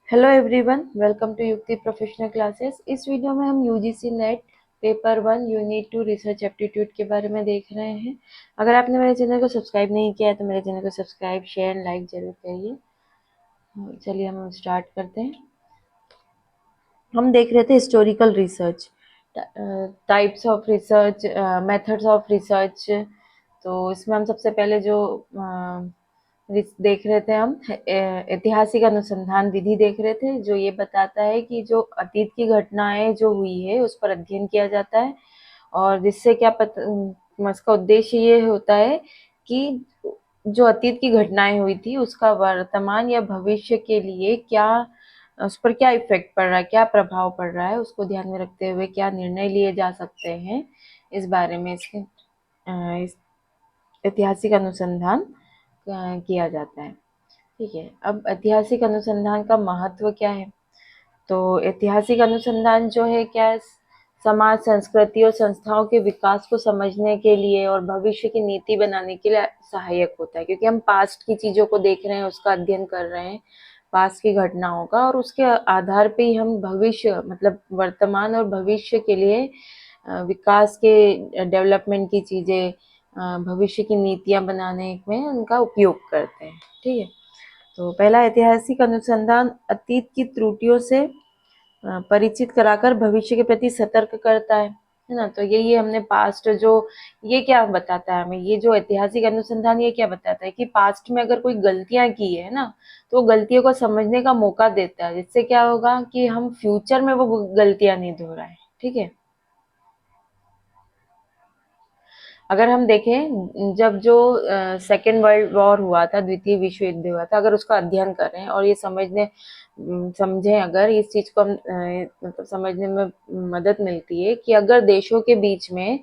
Hello everyone, welcome to युक्ति professional classes. इस video में हम UGC net paper 1 unit 2 research aptitude के बारे में देख रहे हैं। अगर आपने मेरे चैनल को सब्सक्राइब नहीं किया है तो मेरे चैनल को सब्सक्राइब, शेयर, लाइक जरूर करिए। चलिए हम स्टार्ट करते हैं। हम देख रहे थे historical research, types of research, methods of research. तो इसमें हम सबसे पहले जो देख रहे थे, हम ऐतिहासिक अनुसंधान विधि देख रहे थे, जो ये बताता है कि जो अतीत की घटनाएं जो हुई है उस पर अध्ययन किया जाता है, और जिससे क्या पता, इसका उद्देश्य ये होता है कि जो अतीत की घटनाएं हुई थी उसका वर्तमान या भविष्य के लिए क्या, उस पर क्या इफेक्ट पड़ रहा है, क्या प्रभाव पड़ रहा है, उसको ध्यान में रखते हुए क्या निर्णय लिए जा सकते हैं, इस बारे में इसके इस ऐतिहासिक अनुसंधान किया जाता है। ठीक है, अब ऐतिहासिक अनुसंधान का महत्व क्या है? तो ऐतिहासिक अनुसंधान जो है क्या है, समाज, संस्कृति और संस्थाओं के विकास को समझने के लिए और भविष्य की नीति बनाने के लिए सहायक होता है, क्योंकि हम पास्ट की चीजों को देख रहे हैं, उसका अध्ययन कर रहे हैं, पास्ट की घटनाओं का, और उसके आधार पे ही हम भविष्य मतलब वर्तमान और भविष्य के लिए विकास के, डेवलपमेंट की चीजें, भविष्य की नीतियां बनाने में उनका उपयोग करते हैं। ठीक है, तो पहला, ऐतिहासिक अनुसंधान अतीत की त्रुटियों से परिचित कराकर भविष्य के प्रति सतर्क करता है ना। तो यही हमने पास्ट जो, ये क्या बताता है हमें, ये जो ऐतिहासिक अनुसंधान ये क्या बताता है कि पास्ट में अगर कोई गलतियां की है ना, तो वो गलतियों को समझने का मौका देता है, जिससे क्या होगा कि हम फ्यूचर में वो गलतियां नहीं दोहराएं। ठीक है, अगर हम देखें, जब जो सेकेंड वर्ल्ड वॉर हुआ था, द्वितीय विश्व युद्ध हुआ था, अगर उसका अध्ययन करें और ये समझें, अगर इस चीज को हम मतलब समझने में मदद मिलती है कि अगर देशों के बीच में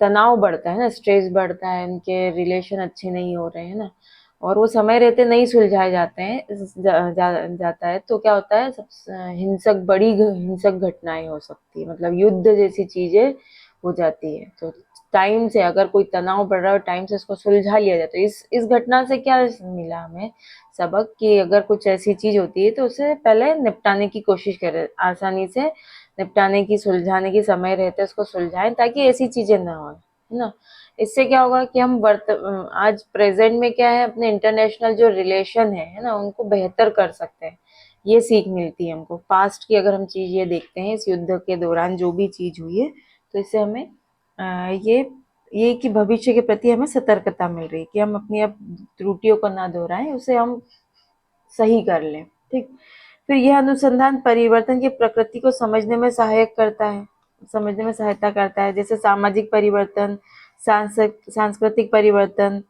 तनाव बढ़ता है ना, स्ट्रेस बढ़ता है, उनके रिलेशन अच्छे नहीं हो रहे हैं ना, और वो समय रहते नहीं सुलझाए जाते हैं, जाता है, तो क्या होता है, सब बड़ी हिंसक घटनाएं हो सकती है, मतलब युद्ध जैसी चीजें हो जाती है। तो टाइम से अगर कोई तनाव बढ़ रहा है और टाइम से उसको सुलझा लिया जाए, तो इस घटना से क्या मिला हमें सबक, कि अगर कुछ ऐसी चीज होती है तो उसे पहले निपटाने की कोशिश करें, आसानी से निपटाने की, सुलझाने की, समय रहते उसको सुलझाएं, ताकि ऐसी चीजें ना हो, है ना। इससे क्या होगा कि हम आज प्रेजेंट में क्या है, अपने इंटरनेशनल जो रिलेशन है ना, उनको बेहतर कर सकते हैं। ये सीख मिलती है हमको पास्ट की, अगर हम चीज ये देखते हैं, इस युद्ध के दौरान जो भी चीज हुई है, तो इससे हमें ये कि भविष्य के प्रति हमें सतर्कता मिल रही है, कि हम अपनी अब त्रुटियों को ना दोहराएं, उसे हम सही कर लें। ठीक, फिर यह अनुसंधान परिवर्तन की प्रकृति को समझने में सहायक करता है, समझने में सहायता करता है, जैसे सामाजिक परिवर्तन, सांस्कृतिक परिवर्तन,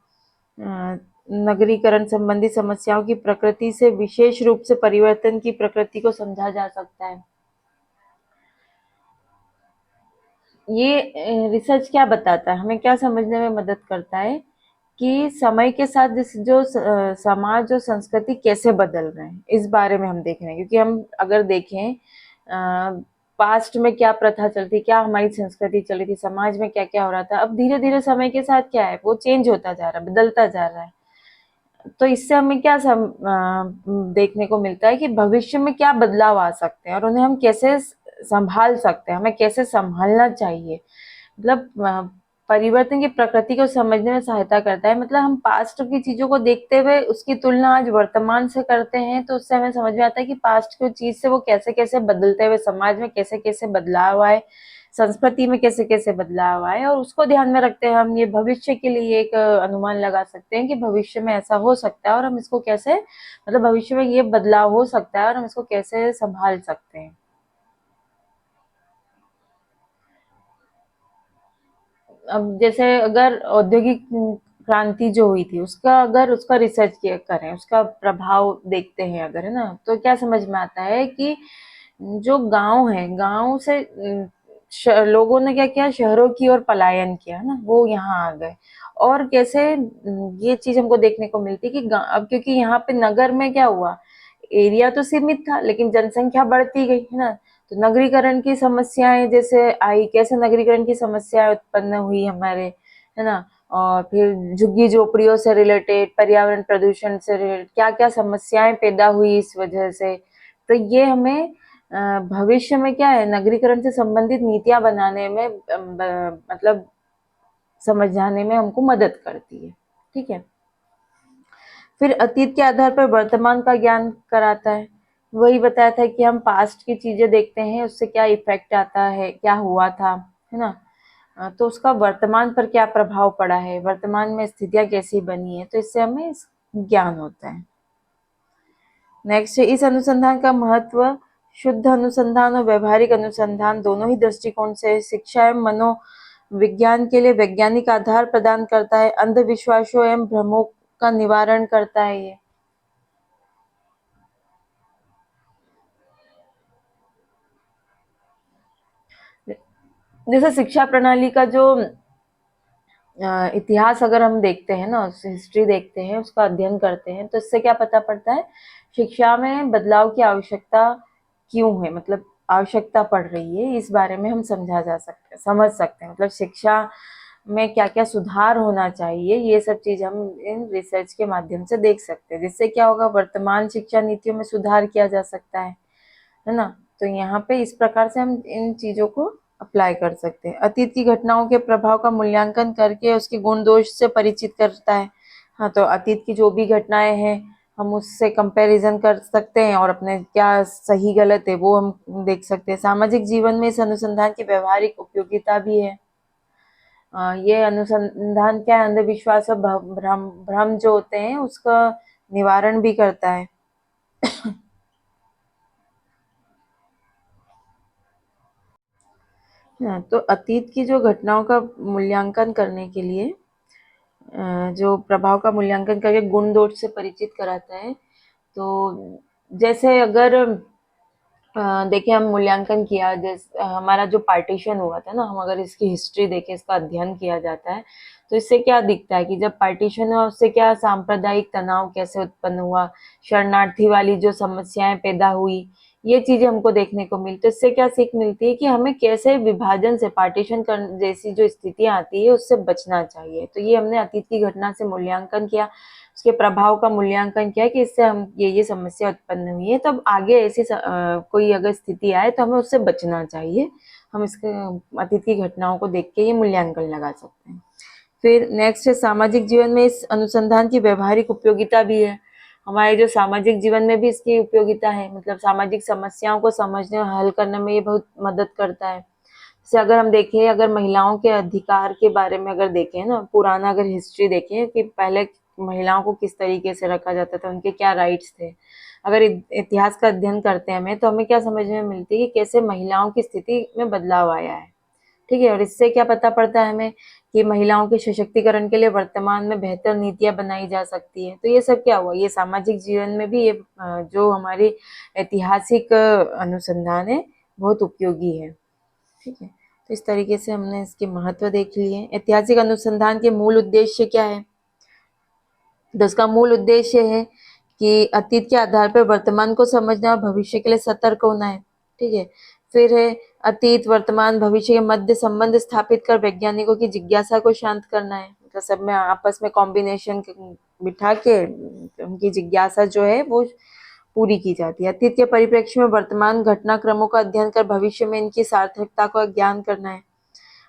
नगरीकरण संबंधी समस्याओं की प्रकृति से, विशेष रूप से परिवर्तन की प्रकृति को समझा जा सकता है। ये रिसर्च क्या बताता है, हमें क्या समझने में मदद करता है कि समय के साथ जो समाज और संस्कृति कैसे बदल रहे हैं, इस बारे में हम देख रहे हैं। क्योंकि हम अगर देखें, पास्ट में क्या प्रथा चलती, क्या हमारी संस्कृति चली थी, समाज में क्या क्या हो रहा था, अब धीरे धीरे समय के साथ क्या है, वो चेंज होता जा रहा है, बदलता जा रहा है। तो इससे हमें क्या देखने को मिलता है कि भविष्य में क्या बदलाव आ सकते हैं, और उन्हें हम कैसे संभाल सकते हैं, हमें कैसे संभालना चाहिए। मतलब परिवर्तन की प्रकृति को समझने में सहायता करता है। मतलब हम पास्ट की चीजों को देखते हुए उसकी तुलना आज वर्तमान से करते हैं, तो उससे हमें समझ में आता है कि पास्ट की चीज से वो कैसे कैसे बदलते हुए, समाज में कैसे कैसे बदलाव आए, संस्कृति में कैसे कैसे बदलाव आए, और उसको ध्यान में रखते हैं हम ये भविष्य के लिए एक अनुमान लगा सकते हैं कि भविष्य में ऐसा हो सकता है, और हम इसको कैसे, मतलब भविष्य में ये बदलाव हो सकता है और हम इसको कैसे संभाल सकते हैं। अब जैसे अगर औद्योगिक क्रांति जो हुई थी, उसका अगर उसका रिसर्च किया करें, उसका प्रभाव देखते हैं अगर, है ना, तो क्या समझ में आता है कि जो गांव है, गांव से लोगों ने क्या किया, शहरों की ओर पलायन किया ना, वो यहाँ आ गए। और कैसे ये चीज हमको देखने को मिलती है कि अब क्योंकि यहाँ पे नगर में क्या हुआ, एरिया तो सीमित था लेकिन जनसंख्या बढ़ती गई, है ना। तो नगरीकरण की समस्याएं जैसे आई, कैसे नगरीकरण की समस्याएं उत्पन्न हुई हमारे, है ना। और फिर झुग्गी झोपड़ियों से रिलेटेड, पर्यावरण प्रदूषण से रिलेटेड क्या क्या समस्याएं पैदा हुई इस वजह से। तो ये हमें भविष्य में क्या है, नगरीकरण से संबंधित नीतियां बनाने में मतलब समझाने में हमको मदद करती है। ठीक है। फिर अतीत के आधार पर वर्तमान का ज्ञान कराता है। वही बताया था कि हम पास्ट की चीजें देखते हैं, उससे क्या इफेक्ट आता है, क्या हुआ था, है ना। तो उसका वर्तमान पर क्या प्रभाव पड़ा है, वर्तमान में स्थितियां कैसी बनी है, तो इससे हमें ज्ञान होता है। नेक्स्ट, इस अनुसंधान का महत्व शुद्ध अनुसंधान और व्यवहारिक अनुसंधान दोनों ही दृष्टिकोण से शिक्षा एवं मनोविज्ञान के लिए वैज्ञानिक आधार प्रदान करता है। अंधविश्वासों एवं भ्रमों का निवारण करता है ये। जैसे शिक्षा प्रणाली का जो इतिहास अगर हम देखते हैं ना, हिस्ट्री देखते हैं, उसका अध्ययन करते हैं, तो इससे क्या पता पड़ता है, शिक्षा में बदलाव की आवश्यकता क्यों है, मतलब आवश्यकता पड़ रही है, इस बारे में हम समझ सकते हैं। मतलब शिक्षा में क्या क्या सुधार होना चाहिए, ये सब चीज हम इन रिसर्च के माध्यम से देख सकते हैं। जिससे क्या होगा, वर्तमान शिक्षा नीतियों में सुधार किया जा सकता है ना। तो यहाँ पे इस प्रकार से हम इन चीजों को अप्लाई कर सकते हैं। अतीत की घटनाओं के प्रभाव का मूल्यांकन करके उसके गुण दोष से परिचित करता है। हाँ, तो अतीत की जो भी घटनाएं हैं, हम उससे कंपैरिजन कर सकते हैं और अपने क्या सही गलत है वो हम देख सकते हैं। सामाजिक जीवन में इस अनुसंधान की व्यवहारिक उपयोगिता भी है। ये अनुसंधान क्या है, अंधविश्वास और भ्रम भ्रम जो होते हैं उसका निवारण भी करता है। तो अतीत की जो घटनाओं का मूल्यांकन करने के लिए जो प्रभाव का मूल्यांकन करके गुण दोष से परिचित कराता है। तो जैसे अगर देखिए, हम मूल्यांकन किया, जैसे हमारा जो पार्टीशन हुआ था ना, हम अगर इसकी हिस्ट्री देखें, इसका अध्ययन किया जाता है, तो इससे क्या दिखता है कि जब पार्टीशन हुआ उससे क्या सांप्रदायिक तनाव कैसे उत्पन्न हुआ, शरणार्थी वाली जो समस्याएं पैदा हुई, ये चीजें हमको देखने को मिलती। तो इससे क्या सीख मिलती है कि हमें कैसे विभाजन से, पार्टीशन कर जैसी जो स्थितियां आती है उससे बचना चाहिए। तो ये हमने अतीत की घटना से मूल्यांकन किया, उसके प्रभाव का मूल्यांकन किया कि इससे हम ये समस्या उत्पन्न हुई है, तब आगे ऐसी कोई अगर स्थिति आए तो हमें उससे बचना चाहिए। हम इसके अतीत की घटनाओं को देख के ये मूल्यांकन लगा सकते हैं। फिर नेक्स्ट है, सामाजिक जीवन में इस अनुसंधान की व्यवहारिक उपयोगिता भी है। हमारे जो सामाजिक जीवन में भी इसकी उपयोगिता है, मतलब सामाजिक समस्याओं को समझने और हल करने में ये बहुत मदद करता है। जैसे अगर हम देखें, अगर महिलाओं के अधिकार के बारे में अगर देखें ना, पुराना अगर हिस्ट्री देखें कि पहले महिलाओं को किस तरीके से रखा जाता था, उनके क्या राइट्स थे, अगर इतिहास का अध्ययन करते हैं हमें, तो हमें क्या समझ में मिलती है कि कैसे महिलाओं की स्थिति में बदलाव आया है। ठीक है। और इससे क्या पता पड़ता है हमें कि महिलाओं के सशक्तिकरण के लिए वर्तमान में बेहतर नीतियां बनाई जा सकती है। तो ये सब क्या हुआ, ये सामाजिक जीवन में भी ये जो हमारी ऐतिहासिक अनुसंधान है बहुत उपयोगी है। ठीक है। तो इस तरीके से हमने इसके महत्व देख लिए। ऐतिहासिक अनुसंधान के मूल उद्देश्य क्या है, तो इसका मूल उद्देश्य है कि अतीत के आधार पर वर्तमान को समझना और भविष्य के लिए सतर्क होना है। ठीक है। फिर है, अतीत वर्तमान भविष्य के मध्य संबंध स्थापित कर वैज्ञानिकों की जिज्ञासा को शांत करना है। मतलब सब में आपस में कॉम्बिनेशन बिठा के उनकी जिज्ञासा जो है वो पूरी की जाती है। अतीत के परिप्रेक्ष्य में वर्तमान घटनाक्रमों का अध्ययन कर भविष्य में इनकी सार्थकता का ज्ञान करना है।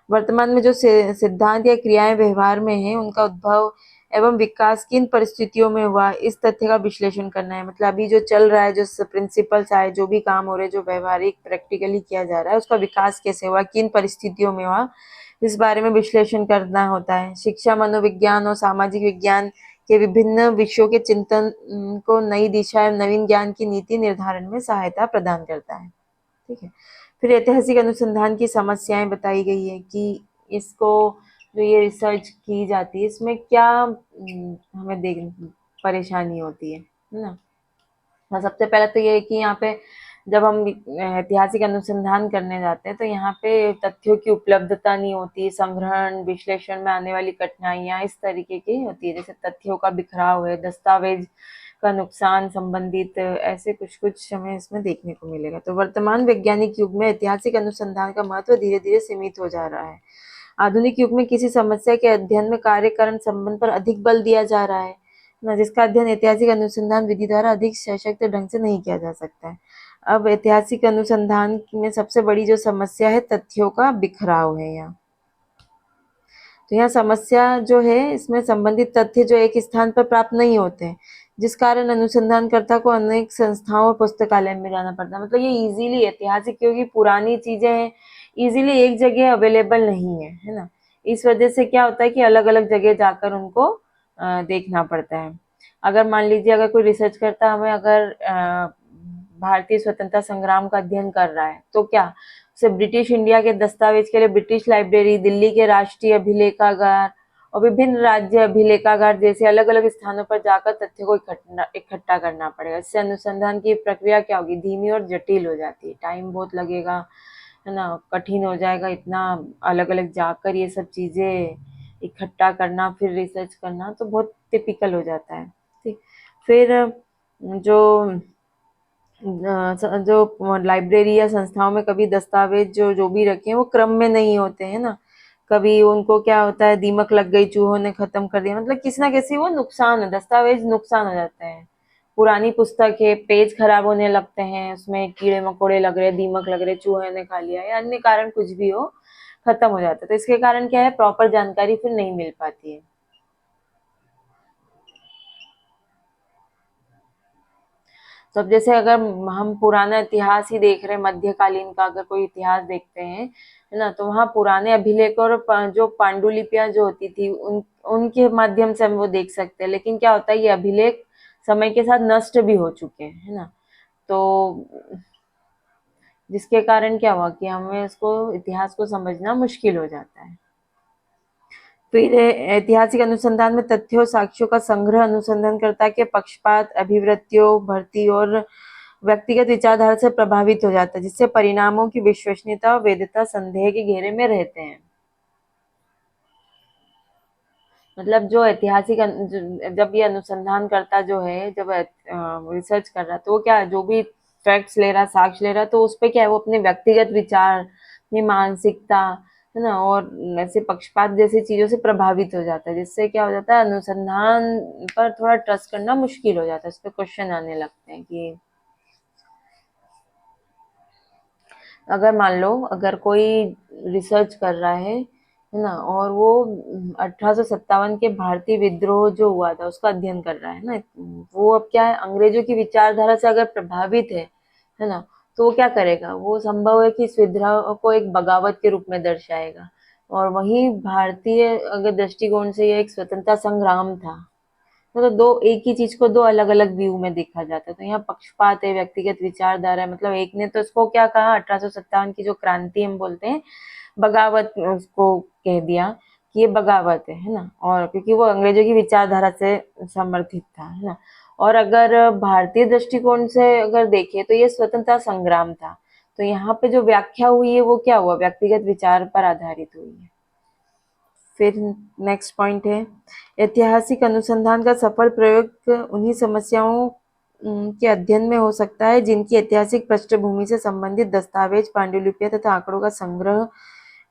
वर्तमान में जो सिद्धांत या क्रियाएं व्यवहार में हैं, उनका उद्भव एवं विकास किन परिस्थितियों में हुआ, इस तथ्य का विश्लेषण करना है। मतलब अभी जो चल रहा है, जो प्रिंसिपल्स आए, जो भी काम हो रहे हैं, जो व्यवहारिक प्रैक्टिकली किया जा रहा है, उसका विकास कैसे हुआ, किन परिस्थितियों में हुआ, इस बारे में विश्लेषण करना होता है। शिक्षा, मनोविज्ञान और सामाजिक विज्ञान के विभिन्न विषयों के चिंतन को नई दिशा एवं नवीन ज्ञान की नीति निर्धारण में सहायता प्रदान करता है। ठीक है। फिर ऐतिहासिक अनुसंधान की समस्याएं बताई गई है कि इसको, जो ये रिसर्च की जाती है, इसमें क्या हमें देख परेशानी होती है ना। सबसे पहले तो ये है कि यहाँ पे जब हम ऐतिहासिक अनुसंधान करने जाते हैं तो यहाँ पे तथ्यों की उपलब्धता नहीं होती, संग्रहण विश्लेषण में आने वाली कठिनाइयां इस तरीके की होती है। जैसे तथ्यों का बिखराव है, दस्तावेज का नुकसान संबंधित, ऐसे कुछ कुछ हमें इसमें देखने को मिलेगा। तो वर्तमान वैज्ञानिक युग में ऐतिहासिक अनुसंधान का महत्व धीरे धीरे सीमित हो जा रहा है। आधुनिक युग में किसी समस्या के अध्ययन में कार्यकारण संबंध पर अधिक बल दिया जा रहा है ना, जिसका अध्ययन ऐतिहासिक अनुसंधान विधि द्वारा अधिक सशक्त ढंग से नहीं किया जा सकता है। अब ऐतिहासिक अनुसंधान में सबसे बड़ी जो समस्या है तथ्यों का बिखराव है यहाँ। तो यहाँ समस्या जो है इसमें संबंधित तथ्य जो एक स्थान पर प्राप्त नहीं होते हैं, जिस कारण अनुसंधानकर्ता को अनेक संस्थाओं और पुस्तकालय में जाना पड़ता है। मतलब ये इजीली ऐतिहासिक क्योंकि पुरानी चीजें हैं, इजीली एक जगह अवेलेबल नहीं है ना। इस वजह से क्या होता है कि अलग अलग जगह जाकर उनको देखना पड़ता है। अगर मान लीजिए अगर कोई रिसर्च करता हमें अगर भारतीय स्वतंत्रता संग्राम का अध्ययन कर रहा है तो क्या से ब्रिटिश इंडिया के दस्तावेज के लिए ब्रिटिश लाइब्रेरी, दिल्ली के राष्ट्रीय अभिलेखागार और विभिन्न राज्य अभिलेखागार जैसे अलग अलग स्थानों पर जाकर तथ्यों को इकट्ठा करना पड़ेगा। इससे अनुसंधान की प्रक्रिया क्या होगी, धीमी और जटिल हो जाती है, टाइम बहुत लगेगा, है ना, कठिन हो जाएगा, इतना अलग अलग जाकर ये सब चीजें इकट्ठा करना फिर रिसर्च करना तो बहुत टिपिकल हो जाता है। ठीक, फिर जो लाइब्रेरी या संस्थाओं में कभी दस्तावेज जो भी रखे हैं वो क्रम में नहीं होते हैं ना, कभी उनको क्या होता है दीमक लग गई, चूहों ने खत्म कर दिया, मतलब किसी ना किसी वो नुकसान है, दस्तावेज नुकसान हो जाते हैं। पुरानी पुस्तक है, पेज खराब होने लगते हैं, उसमें कीड़े मकोड़े लग रहे, दीमक लग रहे, चूहे ने खा लिया या अन्य कारण कुछ भी हो, खत्म हो जाता है। तो इसके कारण क्या है, प्रॉपर जानकारी फिर नहीं मिल पाती है। तो अब जैसे अगर हम पुराना इतिहास ही देख रहे हैं, मध्यकालीन का अगर कोई इतिहास देखते हैं, है ना, तो वहाँ पुराने अभिलेख और जो पांडुलिपियां जो होती थी उनके माध्यम से हम वो देख सकते हैं। लेकिन क्या होता है, ये अभिलेख समय के साथ नष्ट भी हो चुके हैं, है ना। तो जिसके कारण क्या हुआ कि हमें इसको इतिहास को समझना मुश्किल हो जाता है। फिर ऐतिहासिक अनुसंधान में तथ्यों साक्ष्यों का संग्रह अनुसंधानकर्ता के पक्षपात, अभिवृत्तियों, भर्ती और व्यक्तिगत विचारधारा से प्रभावित हो जाता है, जिससे परिणामों की विश्वसनीयता और वैधता संदेह के घेरे में रहते हैं। मतलब जो ऐतिहासिक जब ये अनुसंधान करता जो है, जब रिसर्च कर रहा तो वो क्या जो भी फैक्ट्स ले रहा, साक्ष्य ले रहा, तो उस पे क्या है वो अपने व्यक्तिगत विचार, अपनी मानसिकता, है ना, और ऐसे पक्षपात जैसी चीजों से प्रभावित हो जाता है, जिससे क्या हो जाता है अनुसंधान पर थोड़ा ट्रस्ट करना मुश्किल हो जाता है, उस पर क्वेश्चन आने लगते हैं कि अगर मान लो अगर कोई रिसर्च कर रहा है ना, और वो 1857 के भारतीय विद्रोह जो हुआ था उसका अध्ययन कर रहा है ना, वो अब क्या है अंग्रेजों की विचारधारा से अगर प्रभावित है ना, तो वो क्या करेगा, वो संभव है कि इस विद्रोह को एक बगावत के रूप में दर्शाएगा। और वही भारतीय अगर दृष्टिकोण से ये एक स्वतंत्रता संग्राम था, मतलब दो एक ही चीज को दो अलग अलग व्यू में देखा जाता है। तो यहाँ पक्षपात है, व्यक्तिगत विचारधारा है, मतलब एक ने तो इसको क्या कहा, 1857 की जो क्रांति हम बोलते हैं बगावत, उसको कह दिया कि ये बगावत है ना, और क्योंकि वो अंग्रेजों की विचारधारा से समर्थित था, है ना। और अगर भारतीय दृष्टिकोण से अगर देखें तो ये स्वतंत्रता संग्राम था। तो यहाँ पे जो व्याख्या हुई है वो क्या हुआ, व्यक्तिगत विचार पर आधारित हुई है। फिर नेक्स्ट पॉइंट है ऐतिहासिक अनुसंधान का सफल प्रयोग उन्हीं समस्याओं के अध्ययन में हो सकता है जिनकी ऐतिहासिक पृष्ठभूमि से संबंधित दस्तावेज, पांडुलिपियां तथा आंकड़ों का संग्रह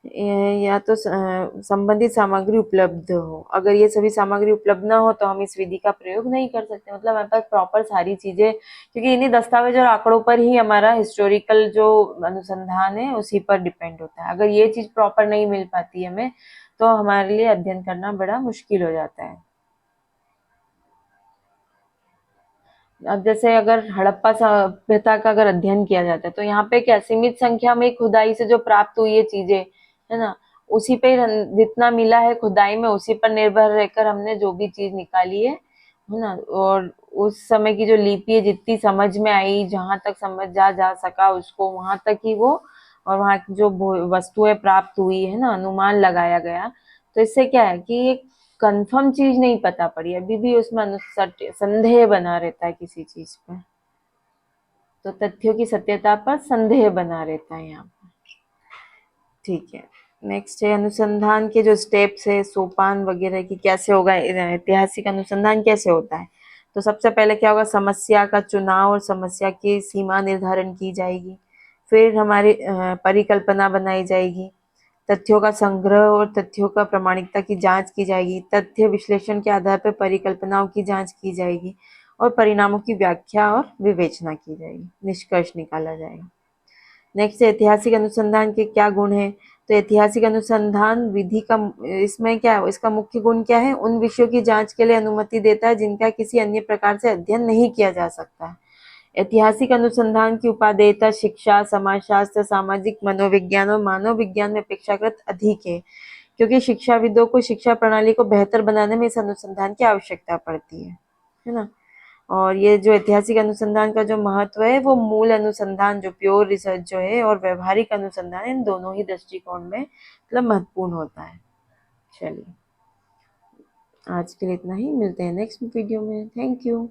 या तो संबंधित सामग्री उपलब्ध हो। अगर ये सभी सामग्री उपलब्ध ना हो तो हम इस विधि का प्रयोग नहीं कर सकते। मतलब हमारे पास प्रॉपर सारी चीजें, क्योंकि इन्हीं दस्तावेज और आंकड़ों पर ही हमारा हिस्टोरिकल जो अनुसंधान है उसी पर डिपेंड होता है। अगर ये चीज प्रॉपर नहीं मिल पाती हमें तो हमारे लिए अध्ययन करना बड़ा मुश्किल हो जाता है। अब जैसे अगर हड़प्पा सभ्यता का अगर अध्ययन किया जाता है तो यहाँ पे क्या सीमित संख्या में खुदाई से जो प्राप्त हुई है चीजें, है ना, उसी पे जितना मिला है खुदाई में उसी पर निर्भर रहकर हमने जो भी चीज निकाली है ना, और उस समय की जो लिपि है जितनी समझ में आई, जहां तक समझ जा सका उसको वहां तक ही वो, और वहां की जो वस्तुएं प्राप्त हुई है ना, अनुमान लगाया गया। तो इससे क्या है कि एक कंफर्म चीज नहीं पता पड़ी, अभी भी उसमें संदेह बना रहता है किसी चीज पर। तो तथ्यों की सत्यता पर संदेह बना रहता है यहाँ पर। ठीक है, नेक्स्ट है अनुसंधान के जो स्टेप्स है, सोपान वगैरह की कैसे होगा, ऐतिहासिक अनुसंधान कैसे होता है। तो सबसे पहले क्या होगा, समस्या का चुनाव और समस्या की सीमा निर्धारण की जाएगी। फिर हमारी परिकल्पना बनाई जाएगी। तथ्यों का संग्रह और तथ्यों का प्रामाणिकता की जांच की जाएगी। तथ्य विश्लेषण के आधार पर परिकल्पनाओं की जांच की जाएगी और परिणामों की व्याख्या और विवेचना की जाएगी, निष्कर्ष निकाला जाएगा। नेक्स्ट, ऐतिहासिक अनुसंधान के क्या गुण हैं? तो ऐतिहासिक अनुसंधान विधि का इसमें क्या है, इसका मुख्य गुण क्या है? उन विषयों की जांच के लिए अनुमति देता है जिनका किसी अन्य प्रकार से अध्ययन नहीं किया जा सकता है। ऐतिहासिक अनुसंधान की उपादेयता शिक्षा, समाजशास्त्र, सामाजिक मनोविज्ञान और मानव विज्ञान में अपेक्षाकृत अधिक है, क्योंकि शिक्षाविदों को शिक्षा प्रणाली को बेहतर बनाने में इस अनुसंधान की आवश्यकता पड़ती है ना। और ये जो ऐतिहासिक अनुसंधान का जो महत्व है वो मूल अनुसंधान जो प्योर रिसर्च जो है और व्यवहारिक अनुसंधान, इन दोनों ही दृष्टिकोण में मतलब महत्वपूर्ण होता है। चलिए, आज के लिए इतना ही, मिलते हैं नेक्स्ट वीडियो में। Thank you.